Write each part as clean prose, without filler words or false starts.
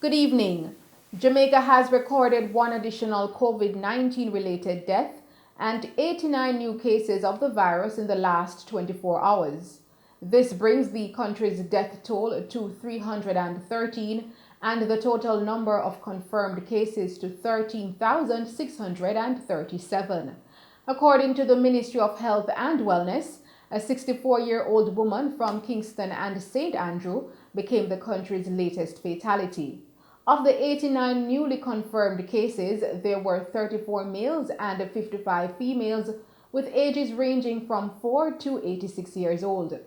Good evening. Jamaica has recorded one additional COVID-19 related death and 89 new cases of the virus in the last 24 hours. This brings the country's death toll to 313 and the total number of confirmed cases to 13,637. According to the Ministry of Health and Wellness, a 64-year-old woman from Kingston and St. Andrew became the country's latest fatality. Of the 89 newly confirmed cases, there were 34 males and 55 females with ages ranging from 4 to 86 years old.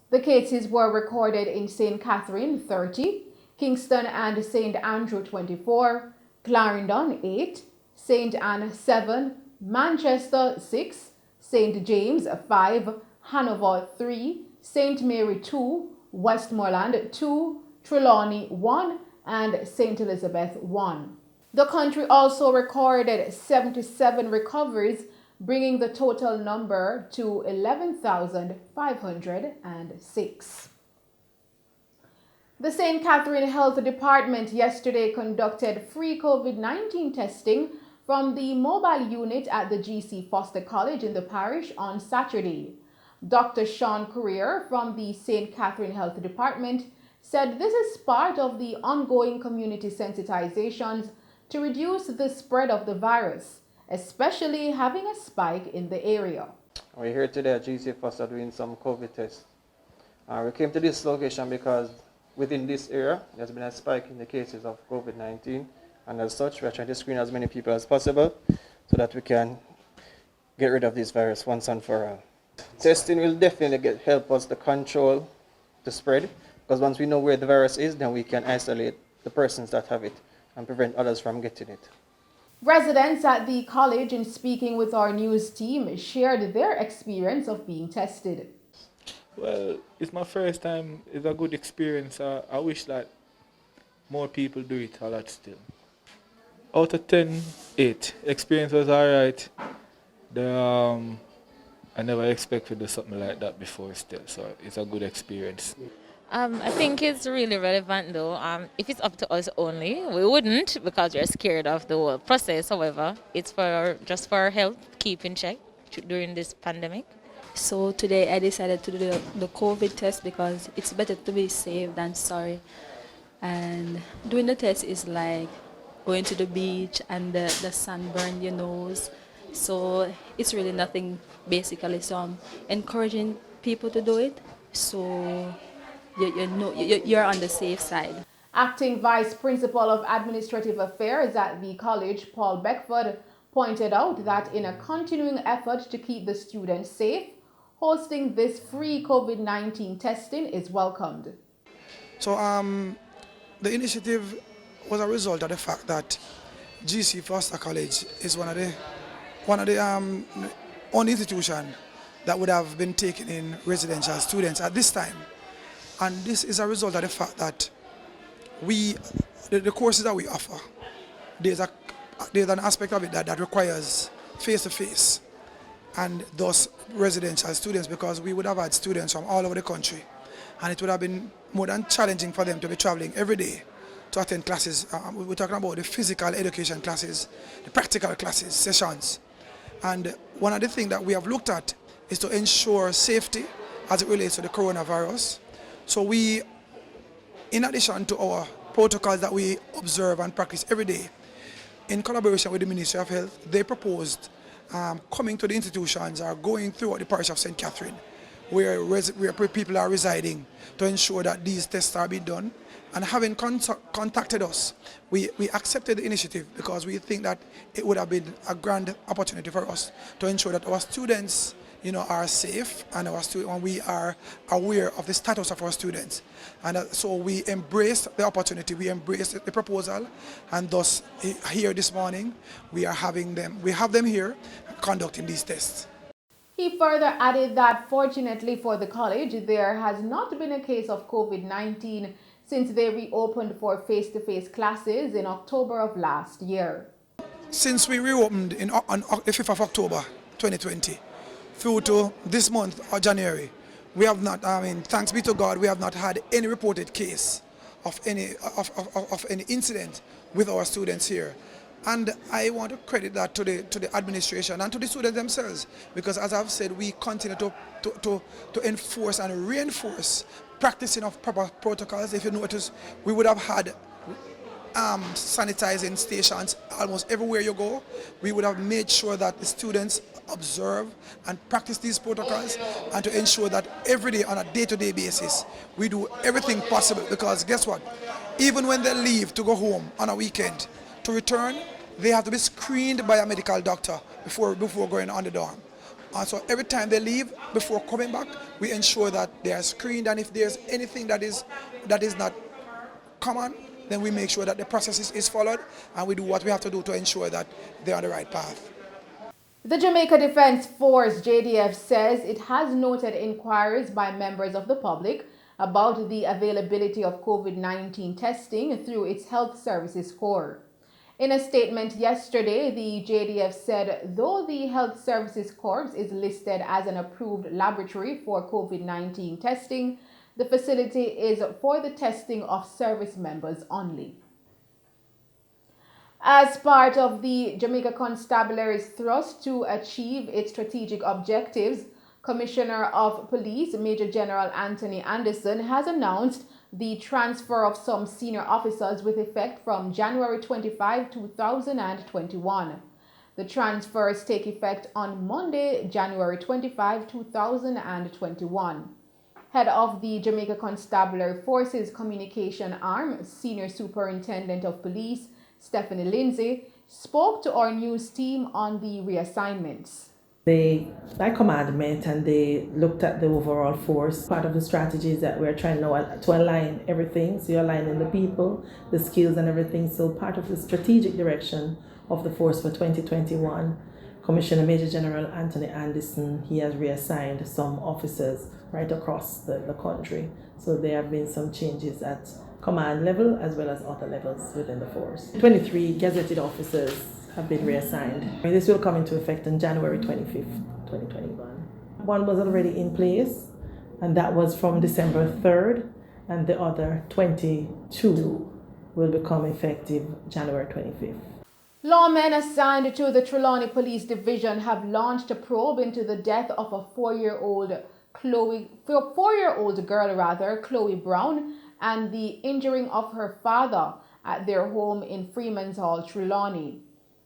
The cases were recorded in St. Catherine 30, Kingston and St. Andrew 24, Clarendon 8, St. Anne 7, Manchester 6, St. James 5, Hanover 3, St. Mary 2, Westmoreland 2, Trelawney 1, and St. Elizabeth 1. The country also recorded 77 recoveries, bringing the total number to 11,506. The St. Catherine Health Department yesterday conducted free COVID-19 testing from the mobile unit at the G.C. Foster College in the parish on Saturday. Dr. Sean Courier from the St. Catherine Health Department said this is part of the ongoing community sensitizations to reduce the spread of the virus, especially having a spike in the area. We're here today at GC Foster doing some COVID tests. We came to this location because within this area, there's been a spike in the cases of COVID-19, and as such, we're trying to screen as many people as possible so that we can get rid of this virus once and for all. Testing will definitely help us to control the spread, because once we know where the virus is, then we can isolate the persons that have it and prevent others from getting it. Residents at the college, in speaking with our news team, shared their experience of being tested. Well, it's my first time. It's a good experience. I wish that more people do it a lot still. Out of 10, 8. Experience was alright. I never expected to do something like that before still, so it's a good experience. I think it's really relevant though. If it's up to us only, we wouldn't, because we're scared of the whole process. However, it's just for our health, keep in check during this pandemic. So today I decided to do the COVID test because it's better to be safe than sorry. And doing the test is like going to the beach and the sun burned your nose. So it's really nothing basically. So I'm encouraging people to do it. So you're on the safe side. Acting Vice Principal of Administrative Affairs at the college, Paul Beckford, pointed out that in a continuing effort to keep the students safe, hosting this free COVID-19 testing is welcomed. So the initiative was a result of the fact that GC Foster College is one of the only institutions that would have been taking in residential students at this time. And this is a result of the fact that the courses that we offer, there's an aspect of it that requires face-to-face and thus residential students, because we would have had students from all over the country, and it would have been more than challenging for them to be traveling every day to attend classes. We're talking about the physical education classes, the practical classes, sessions. And one of the things that we have looked at is to ensure safety as it relates to the coronavirus. So we, in addition to our protocols that we observe and practice every day, in collaboration with the Ministry of Health, they proposed coming to the institutions or going throughout the parish of St. Catherine, where people are residing, to ensure that these tests are being done. And having contacted us, we accepted the initiative because we think that it would have been a grand opportunity for us to ensure that our students are safe, and we are aware of the status of our students. And so we embraced the opportunity, we embraced the proposal, and thus here this morning we have them here conducting these tests. He further added that fortunately for the college, there has not been a case of COVID-19 since they reopened for face-to-face classes in October of last year. Since we reopened on the 5th of October 2020, through to this month or January, we have not, thanks be to God, we have not had any reported case of any incident with our students here. And I want to credit that to the administration and to the students themselves, because as I've said, we continue to enforce and reinforce practicing of proper protocols. If you notice, we would have had sanitizing stations almost everywhere you go. We would have made sure that the students observe and practice these protocols, and to ensure that every day on a day-to-day basis we do everything possible, because guess what, even when they leave to go home on a weekend, to return they have to be screened by a medical doctor before going on the dorm. And so every time they leave, before coming back, we ensure that they are screened, and if there's anything that is not common, then we make sure that the process is followed, and we do what we have to do to ensure that they're on the right path. The Jamaica Defense Force (JDF) says it has noted inquiries by members of the public about the availability of COVID-19 testing through its Health Services Corps. In a statement yesterday, the JDF said though the Health Services Corps is listed as an approved laboratory for COVID-19 testing, the facility is for the testing of service members only. As part of the Jamaica Constabulary's thrust to achieve its strategic objectives, Commissioner of Police Major General Anthony Anderson has announced the transfer of some senior officers with effect from January 25, 2021. The transfers take effect on Monday, January 25, 2021. Head of the Jamaica Constabulary Forces Communication Arm, Senior Superintendent of Police Stephanie Lindsay, spoke to our news team on the reassignments. They, by commandment, and they looked at the overall force. Part of the strategy is that we're trying now to align everything. So you're aligning the people, the skills and everything. So part of the strategic direction of the force for 2021, Commissioner Major General Anthony Anderson, he has reassigned some officers right across the country. So there have been some changes at command level as well as other levels within the force. 23 gazetted officers have been reassigned. This will come into effect on January 25th, 2021. One was already in place, and that was from December 3rd, and the other 22 will become effective January 25th. Lawmen assigned to the Trelawney Police Division have launched a probe into the death of a four-year-old girl, Chloe Brown, and the injuring of her father at their home in Freeman's Hall, Trelawney.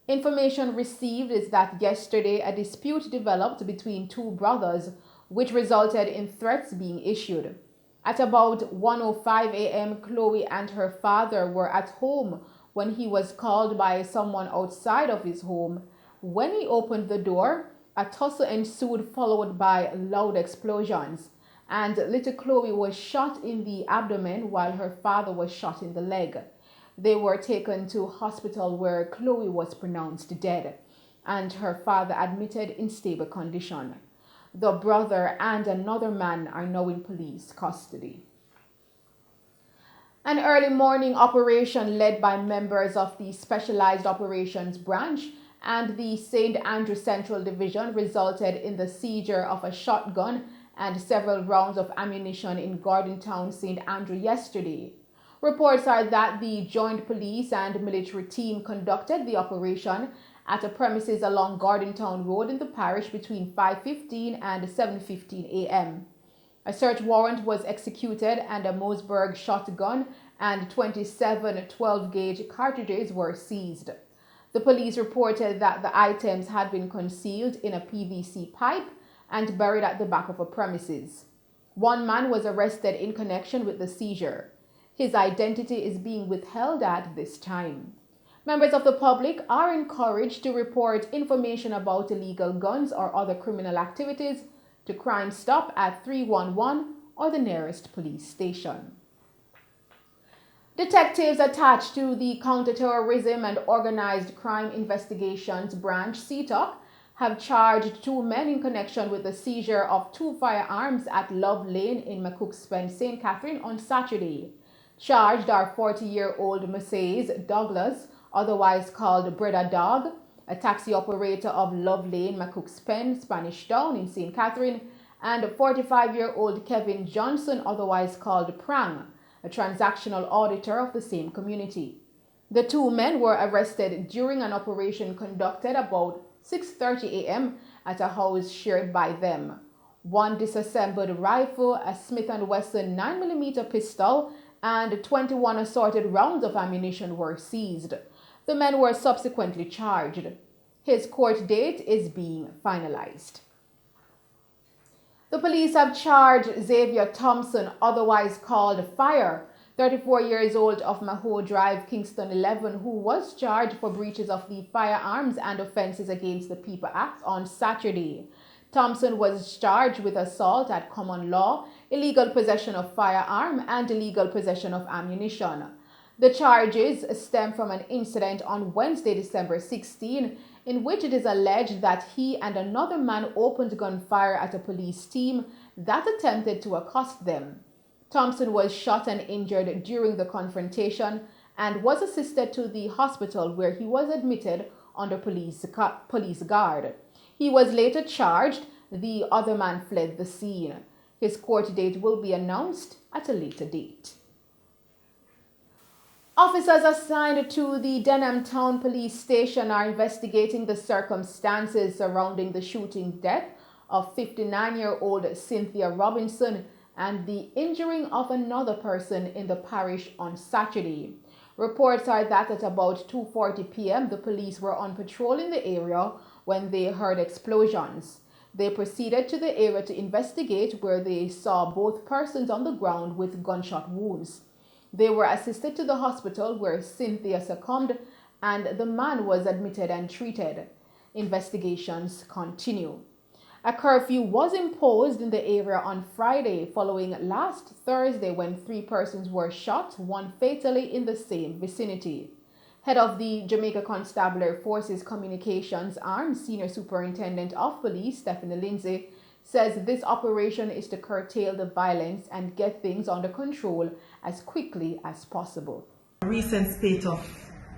Information received is that yesterday a dispute developed between two brothers, which resulted in threats being issued. At about 1:05 a.m., Chloe and her father were at home when he was called by someone outside of his home. When he opened the door, a tussle ensued, followed by loud explosions, and little Chloe was shot in the abdomen while her father was shot in the leg. They were taken to hospital where Chloe was pronounced dead and her father admitted in stable condition. The brother and another man are now in police custody. An early morning operation led by members of the Specialized Operations Branch and the St. Andrew Central Division resulted in the seizure of a shotgun and several rounds of ammunition in Gordontown, St. Andrew yesterday. Reports are that the joint police and military team conducted the operation at a premises along Gordontown Road in the parish between 5:15 and 7:15 a.m. A search warrant was executed and a Mossberg shotgun and 27 12-gauge cartridges were seized. The police reported that the items had been concealed in a PVC pipe and buried at the back of a premises. One man was arrested in connection with the seizure. His identity is being withheld at this time. Members of the public are encouraged to report information about illegal guns or other criminal activities to Crime Stop at 311 or the nearest police station. Detectives attached to the Counterterrorism and Organized Crime Investigations Branch, CTOC, have charged two men in connection with the seizure of two firearms at Love Lane in McCookspen, St. Catherine on Saturday. Charged are 40-year-old Mrs. Douglas, otherwise called Breda Dog, a taxi operator of Love Lane, McCookspen, Spanish Town in St. Catherine, and 45-year-old Kevin Johnson, otherwise called Prang, a transactional auditor of the same community. The two men were arrested during an operation conducted about 6:30 a.m. at a house shared by them. One disassembled rifle, a Smith & Wesson 9mm pistol, and 21 assorted rounds of ammunition were seized. The men were subsequently charged. His court date is being finalized. The police have charged Xavier Thompson, otherwise called Fire, 34 years old of Maho Drive, Kingston 11, who was charged for breaches of the Firearms and Offences Against the People Act on Saturday. Thompson was charged with assault at common law, illegal possession of firearm, and illegal possession of ammunition. The charges stem from an incident on Wednesday, December 16, in which it is alleged that he and another man opened gunfire at a police team that attempted to accost them. Thompson was shot and injured during the confrontation and was assisted to the hospital where he was admitted under police guard. He was later charged. The other man fled the scene. His court date will be announced at a later date. Officers assigned to the Denham Town Police Station are investigating the circumstances surrounding the shooting death of 59-year-old Cynthia Robinson and the injuring of another person in the parish on Saturday. Reports are that at about 2:40 p.m. the police were on patrol in the area when they heard explosions. They proceeded to the area to investigate, where they saw both persons on the ground with gunshot wounds. They were assisted to the hospital where Cynthia succumbed and the man was admitted and treated. Investigations continue. A curfew was imposed in the area on Friday following last Thursday when 3 persons were shot, one fatally, in the same vicinity. Head of the Jamaica Constabulary Forces Communications Arm, Senior Superintendent of Police Stephanie Lindsay, says this operation is to curtail the violence and get things under control as quickly as possible. A recent spate of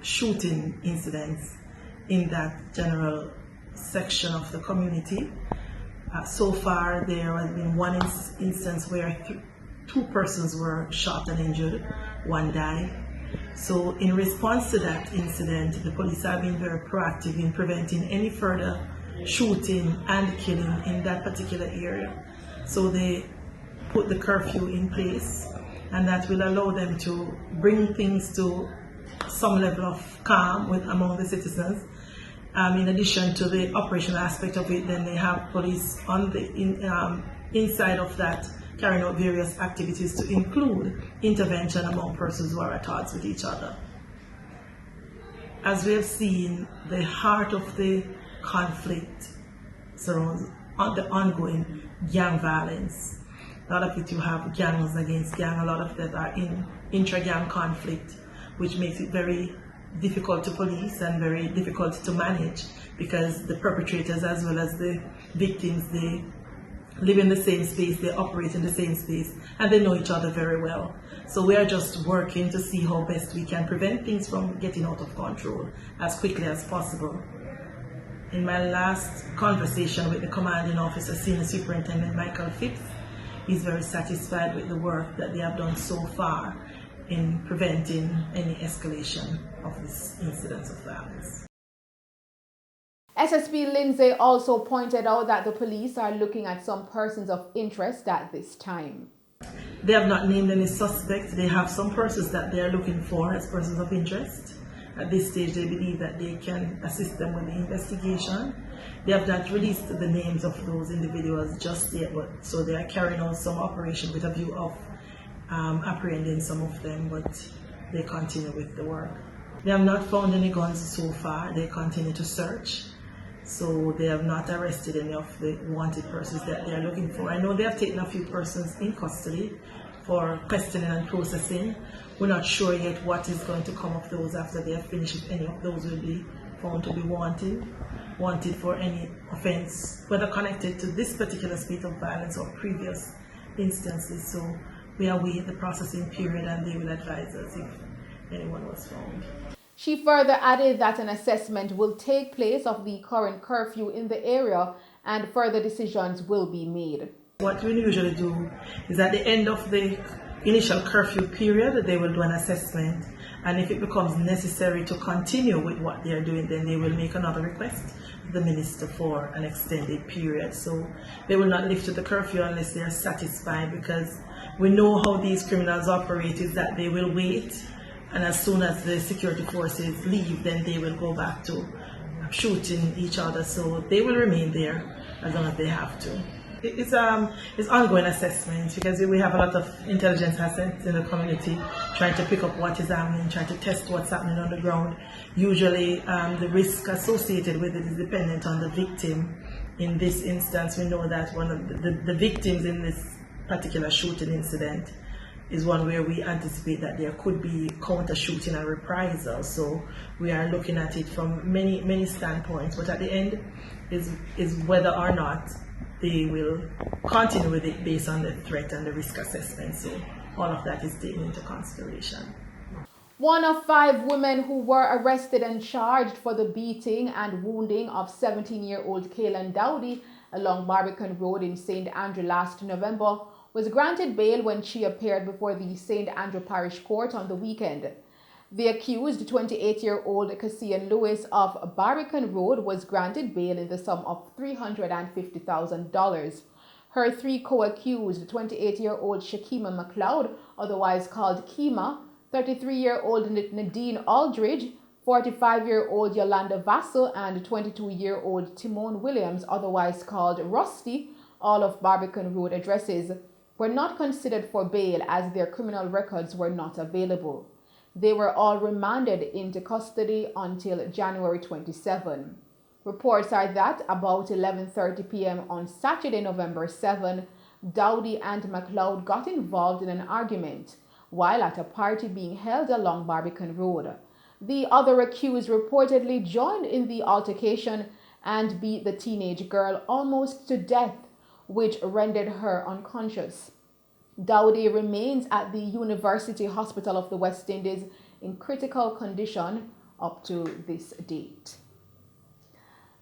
shooting incidents in that general section of the community. So far, there has been one instance where 2 persons were shot and injured, 1 died. So in response to that incident, the police have been very proactive in preventing any further shooting and killing in that particular area. So they put the curfew in place, and that will allow them to bring things to some level of calm among the citizens. In addition to the operational aspect of it, then they have police on the inside of that, carrying out various activities to include intervention among persons who are at odds with each other. As we have seen, the heart of the conflict surrounds the ongoing gang violence. A lot of it, you have gangs against gang, a lot of that are in intra-gang conflict, which makes it very difficult to police and very difficult to manage, because the perpetrators as well as the victims, they live in the same space, they operate in the same space, and they know each other very well. So we are just working to see how best we can prevent things from getting out of control as quickly as possible. In my last conversation with the commanding officer, Senior Superintendent Michael Phipps, he's very satisfied with the work that they have done so far in preventing any escalation of these incidents of violence. SSP Lindsay also pointed out that the police are looking at some persons of interest at this time. They have not named any suspects. They have some persons that they are looking for as persons of interest. At this stage, they believe that they can assist them with the investigation. They have not released the names of those individuals just yet, but so they are carrying out some operation with a view of apprehending some of them, but they continue with the work. They have not found any guns so far. They continue to search. So they have not arrested any of the wanted persons that they are looking for. I know they have taken a few persons in custody for questioning and processing. We're not sure yet what is going to come of those after they have finished, if any of those will be found to be wanted for any offense, whether connected to this particular spate of violence or previous instances. So we await the processing period and they will advise us if anyone was found. She further added that an assessment will take place of the current curfew in the area and further decisions will be made. What we usually do is at the end of the initial curfew period, they will do an assessment, and if it becomes necessary to continue with what they are doing, then they will make another request to the minister for an extended period. So they will not lift the curfew unless they are satisfied, because we know how these criminals operate is that they will wait, and as soon as the security forces leave, then they will go back to shooting each other. So they will remain there as long as they have to. It's ongoing assessment, because we have a lot of intelligence assets in the community trying to pick up what is happening, trying to test what's happening on the ground. Usually the risk associated with it is dependent on the victim. In this instance, we know that one of the victims in this particular shooting incident is one where we anticipate that there could be counter shooting and reprisal. So we are looking at it from many standpoints, but at the end is whether or not they will continue with it based on the threat and the risk assessment. So all of that is taken into consideration. One of 5 women who were arrested and charged for the beating and wounding of 17-year-old Kaylin Dowdy along Barbican Road in St. Andrew last November was granted bail when she appeared before the St. Andrew Parish Court on the weekend. The accused, 28-year-old Cassian Lewis of Barbican Road, was granted bail in the sum of $350,000. Her 3 co-accused, 28-year-old Shakima McLeod, otherwise called Kima, 33-year-old Nadine Aldridge, 45-year-old Yolanda Vassell, and 22-year-old Timon Williams, otherwise called Rusty, all of Barbican Road addresses, were not considered for bail as their criminal records were not available. They were all remanded into custody until January 27. Reports are that about 11:30 p.m. on Saturday, November 7, Dowdy and McLeod got involved in an argument while at a party being held along Barbican Road. The other accused reportedly joined in the altercation and beat the teenage girl almost to death, which rendered her unconscious. Dowdy remains at the University Hospital of the West Indies in critical condition up to this date.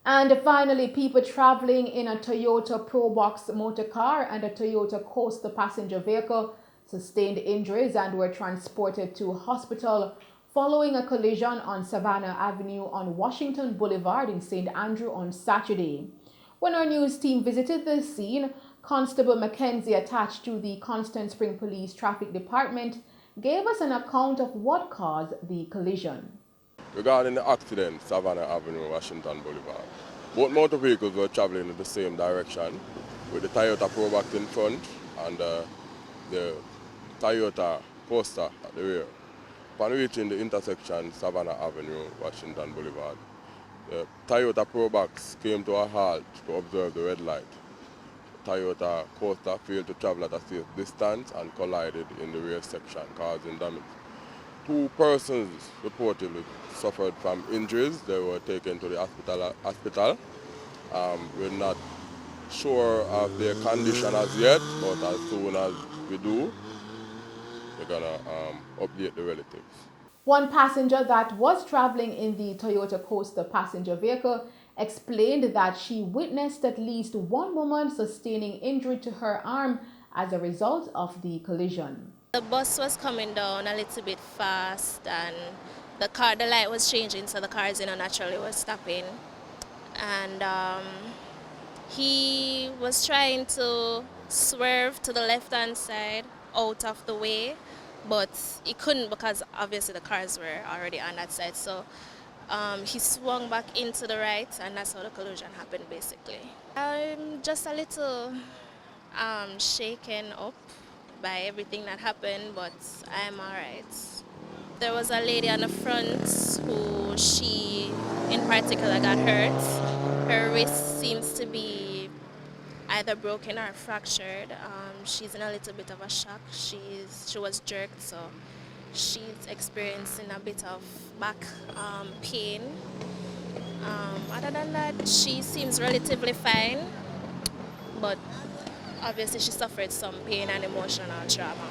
And finally, people traveling in a Toyota Probox motor car and a Toyota Coaster passenger vehicle sustained injuries and were transported to hospital following a collision on Savannah Avenue on Washington Boulevard in St. Andrew on Saturday. When our news team visited the scene, Constable Mackenzie, attached to the Constant Spring Police Traffic Department, gave us an account of what caused the collision. Regarding the accident, Savannah Avenue, Washington Boulevard, both motor vehicles were traveling in the same direction, with the Toyota Probox in front and the Toyota Coaster at the rear. Upon reaching the intersection Savannah Avenue, Washington Boulevard, the Toyota Probox came to a halt to observe the red light. Toyota Coaster failed to travel at a safe distance and collided in the rear section, causing damage. 2 persons reportedly suffered from injuries. They were taken to the hospital. We're not sure of their condition as yet, but as soon as we do, we're gonna update the relatives. One passenger that was traveling in the Toyota Coaster passenger vehicle explained that she witnessed at least 1 woman sustaining injury to her arm as a result of the collision. The bus was coming down a little bit fast and the light was changing, so the cars naturally were stopping. And he was trying to swerve to the left-hand side out of the way, but he couldn't because obviously the cars were already on that side. So he swung back into the right, and that's how the collision happened basically. I'm just a little shaken up by everything that happened, but I'm alright. There was a lady on the front who she in particular got hurt. Her wrist seems to be either broken or fractured. She's in a little bit of a shock. She was jerked, so she's experiencing a bit of back pain. Other than that, she seems relatively fine, but obviously she suffered some pain and emotional trauma.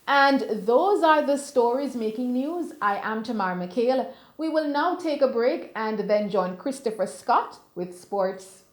And those are the stories making news. I am Tamar McHale. We will now take a break and then join Christopher Scott with sports.